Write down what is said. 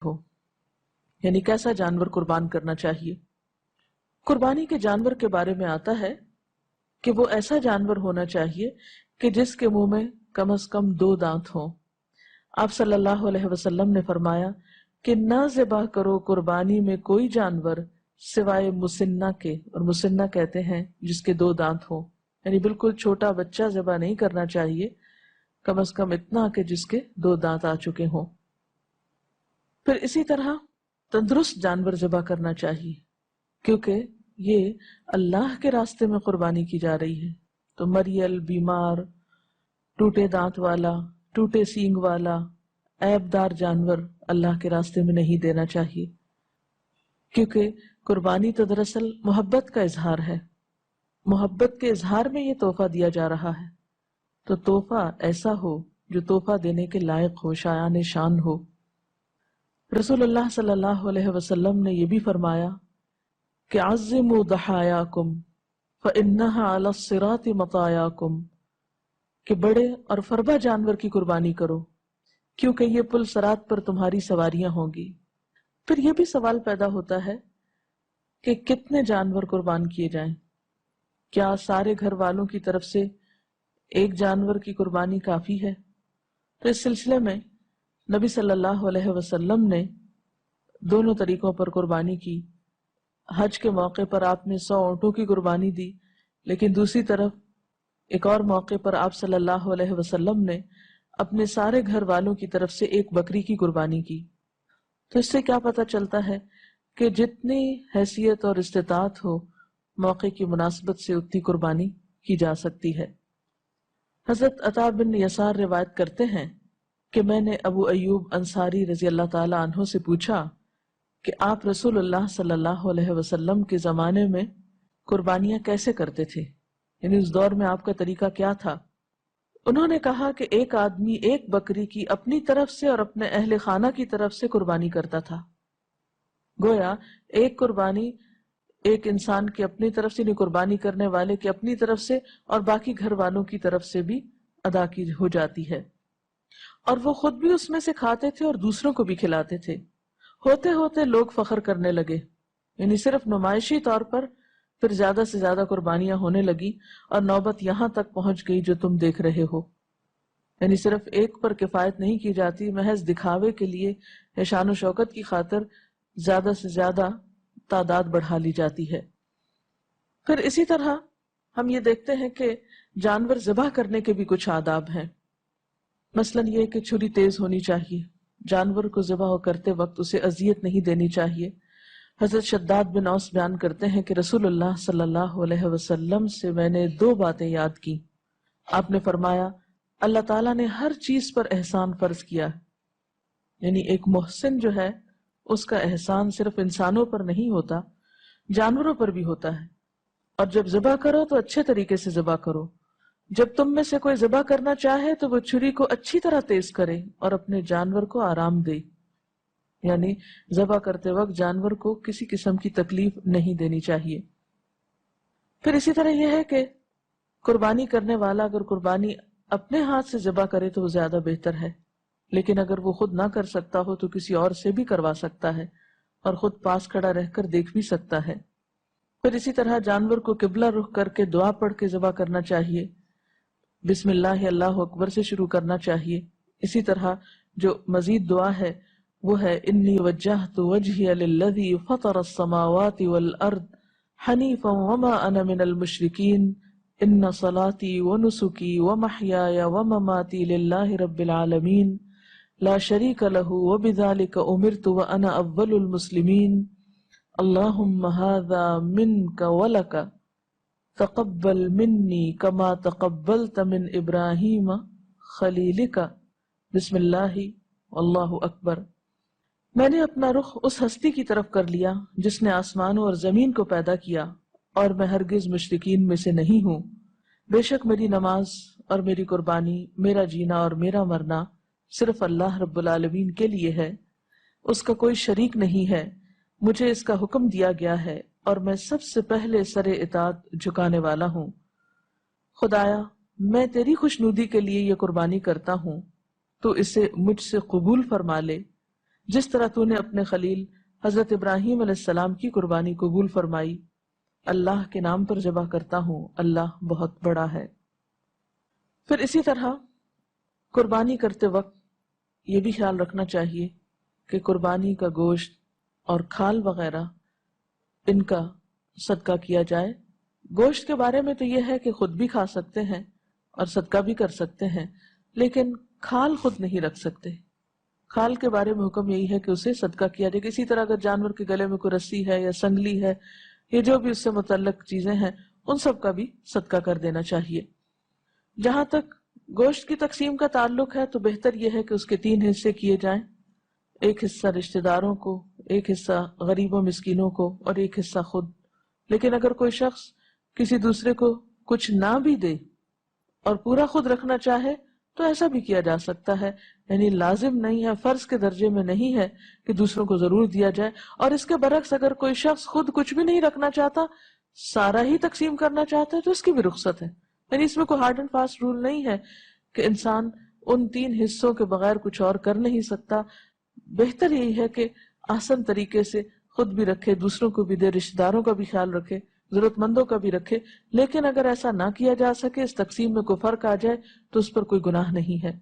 ہو، یعنی کیسا جانور قربان کرنا چاہیے۔ قربانی کے جانور کے بارے میں آتا ہے کہ وہ ایسا جانور ہونا چاہیے کہ جس کے منہ میں کم از کم 2 دانت ہوں۔ آپ صلی اللہ علیہ وسلم نے فرمایا کہ نہ ذبح کرو قربانی میں کوئی جانور سوائے مسنہ کے، اور مسنہ کہتے ہیں جس کے 2 دانت ہوں، یعنی بالکل چھوٹا بچہ ذبح نہیں کرنا چاہیے، کم از کم اتنا کہ جس کے 2 دانت آ چکے ہوں۔ پھر اسی طرح تندرست جانور ذبح کرنا چاہیے، کیونکہ یہ اللہ کے راستے میں قربانی کی جا رہی ہے، تو مریل، بیمار، ٹوٹے دانت والا، ٹوٹے سینگ والا، عیب دار جانور اللہ کے راستے میں نہیں دینا چاہیے، کیونکہ قربانی تو دراصل محبت کا اظہار ہے، محبت کے اظہار میں یہ تحفہ دیا جا رہا ہے، تو تحفہ ایسا ہو جو تحفہ دینے کے لائق ہو، شایان شان ہو۔ رسول اللہ صلی اللہ علیہ وسلم نے یہ بھی فرمایا کہ عظموا ضحایاکم فإنها علی الصراط مطایاکم، کہ بڑے اور فربہ جانور کی قربانی کرو کیونکہ یہ پل صراط پر تمہاری سواریاں ہوں گی۔ پھر یہ بھی سوال پیدا ہوتا ہے کہ کتنے جانور قربان کیے جائیں؟ کیا سارے گھر والوں کی طرف سے ایک جانور کی قربانی کافی ہے؟ تو اس سلسلے میں نبی صلی اللہ علیہ وسلم نے دونوں طریقوں پر قربانی کی۔ حج کے موقع پر آپ نے 100 اونٹوں کی قربانی دی، لیکن دوسری طرف ایک اور موقع پر آپ صلی اللہ علیہ وسلم نے اپنے سارے گھر والوں کی طرف سے 1 بکری کی قربانی کی۔ تو اس سے کیا پتہ چلتا ہے کہ جتنی حیثیت اور استطاعت ہو، موقع کی مناسبت سے اتنی قربانی کی جا سکتی ہے۔ حضرت عطا بن یسار روایت کرتے ہیں کہ میں نے ابو ایوب انصاری رضی اللہ تعالی عنہ سے پوچھا کہ آپ رسول اللہ صلی اللہ علیہ وسلم کے زمانے میں قربانیاں کیسے کرتے تھے، یعنی اس دور میں آپ کا طریقہ کیا تھا؟ انہوں نے کہا کہ ایک آدمی 1 بکری کی اپنی طرف سے اور اپنے اہل خانہ کی طرف سے قربانی کرتا تھا۔ گویا ایک قربانی ایک انسان کی اپنی طرف سے، نہیں قربانی کرنے والے کی اپنی طرف سے اور باقی گھر والوں کی طرف سے بھی ادا کی ہو جاتی ہے، اور وہ خود بھی اس میں سے کھاتے تھے اور دوسروں کو بھی کھلاتے تھے۔ ہوتے ہوتے لوگ فخر کرنے لگے، یعنی صرف نمائشی طور پر پھر زیادہ سے زیادہ قربانیاں ہونے لگی، اور نوبت یہاں تک پہنچ گئی جو تم دیکھ رہے ہو، یعنی صرف ایک پر کفایت نہیں کی جاتی، محض دکھاوے کے لیے یا شان و شوکت کی خاطر زیادہ سے زیادہ تعداد بڑھا لی جاتی ہے۔ پھر اسی طرح ہم یہ دیکھتے ہیں کہ جانور ذبح کرنے کے بھی کچھ آداب ہیں، مثلا یہ کہ چھری تیز ہونی چاہیے، جانور کو ذبح کرتے وقت اسے اذیت نہیں دینی چاہیے۔ حضرت شداد بن اوس بیان کرتے ہیں کہ رسول اللہ صلی اللہ علیہ وسلم سے میں نے 2 باتیں یاد کی۔ آپ نے فرمایا اللہ تعالیٰ نے ہر چیز پر احسان فرض کیا، یعنی ایک محسن جو ہے اس کا احسان صرف انسانوں پر نہیں ہوتا، جانوروں پر بھی ہوتا ہے، اور جب ذبح کرو تو اچھے طریقے سے ذبح کرو۔ جب تم میں سے کوئی ذبح کرنا چاہے تو وہ چھری کو اچھی طرح تیز کرے اور اپنے جانور کو آرام دے، یعنی ذبح کرتے وقت جانور کو کسی قسم کی تکلیف نہیں دینی چاہیے۔ پھر اسی طرح یہ ہے کہ قربانی کرنے والا اگر قربانی اپنے ہاتھ سے ذبح کرے تو وہ زیادہ بہتر ہے، لیکن اگر وہ خود نہ کر سکتا ہو تو کسی اور سے بھی کروا سکتا ہے اور خود پاس کھڑا رہ کر دیکھ بھی سکتا ہے۔ پھر اسی طرح جانور کو قبلہ رخ کر کے دعا پڑھ کے ذبح کرنا چاہیے، بسم اللہ اللہ اکبر سے شروع کرنا چاہیے۔ اسی طرح جو مزید دعا ہے وہ ہے انی وجہت وجہی للذی فطر السماوات والارض حنیفا وما انا من المشرکین ان صلاتی ونسکی ومحیای ومماتی للہ رب العالمین لا شریک لہ وبذلک امرت وانا اول المسلمین اللہم ھذا منک ولک تقبل منی کما تقبلت من ابراہیم خلیلک بسم اللہ واللہ اکبر۔ میں نے اپنا رخ اس ہستی کی طرف کر لیا جس نے آسمانوں اور زمین کو پیدا کیا، اور میں ہرگز مشرکین میں سے نہیں ہوں۔ بے شک میری نماز اور میری قربانی، میرا جینا اور میرا مرنا صرف اللہ رب العالمین کے لیے ہے، اس کا کوئی شریک نہیں ہے، مجھے اس کا حکم دیا گیا ہے اور میں سب سے پہلے سر اطاعت جھکانے والا ہوں۔ خدایا میں تیری خوشنودی کے لیے یہ قربانی کرتا ہوں، تو اسے مجھ سے قبول فرما لے، جس طرح تو نے اپنے خلیل حضرت ابراہیم علیہ السلام کی قربانی قبول فرمائی، اللہ کے نام پر ذبح کرتا ہوں، اللہ بہت بڑا ہے۔ پھر اسی طرح قربانی کرتے وقت یہ بھی خیال رکھنا چاہیے کہ قربانی کا گوشت اور کھال وغیرہ ان کا صدقہ کیا جائے۔ گوشت کے بارے میں تو یہ ہے کہ خود بھی کھا سکتے ہیں اور صدقہ بھی کر سکتے ہیں، لیکن کھال خود نہیں رکھ سکتے۔ کھال کے بارے میں حکم یہی ہے کہ اسے صدقہ کیا جائے۔ اسی طرح اگر جانور کے گلے میں کوئی رسی ہے یا سنگلی ہے، یہ جو بھی اس سے متعلق چیزیں ہیں، ان سب کا بھی صدقہ کر دینا چاہیے۔ جہاں تک گوشت کی تقسیم کا تعلق ہے تو بہتر یہ ہے کہ اس کے 3 حصے کیے جائیں، ایک حصہ رشتہ داروں کو، ایک حصہ غریبوں مسکینوں کو اور ایک حصہ خود۔ لیکن اگر کوئی شخص کسی دوسرے کو کچھ نہ بھی دے اور پورا خود رکھنا چاہے تو ایسا بھی کیا جا سکتا ہے، یعنی لازم نہیں ہے، فرض کے درجے میں نہیں ہے کہ دوسروں کو ضرور دیا جائے۔ اور اس کے برعکس اگر کوئی شخص خود کچھ بھی نہیں رکھنا چاہتا، سارا ہی تقسیم کرنا چاہتا ہے تو اس کی بھی رخصت ہے، یعنی اس میں کوئی ہارڈ اینڈ فاسٹ رول نہیں ہے کہ انسان ان 3 حصوں کے بغیر کچھ اور کر نہیں سکتا۔ بہتر یہی ہے کہ آسان طریقے سے خود بھی رکھے، دوسروں کو بھی دے، رشتہ داروں کا بھی خیال رکھے، ضرورت مندوں کا بھی رکھے۔ لیکن اگر ایسا نہ کیا جا سکے، اس تقسیم میں کوئی فرق آ جائے تو اس پر کوئی گناہ نہیں ہے۔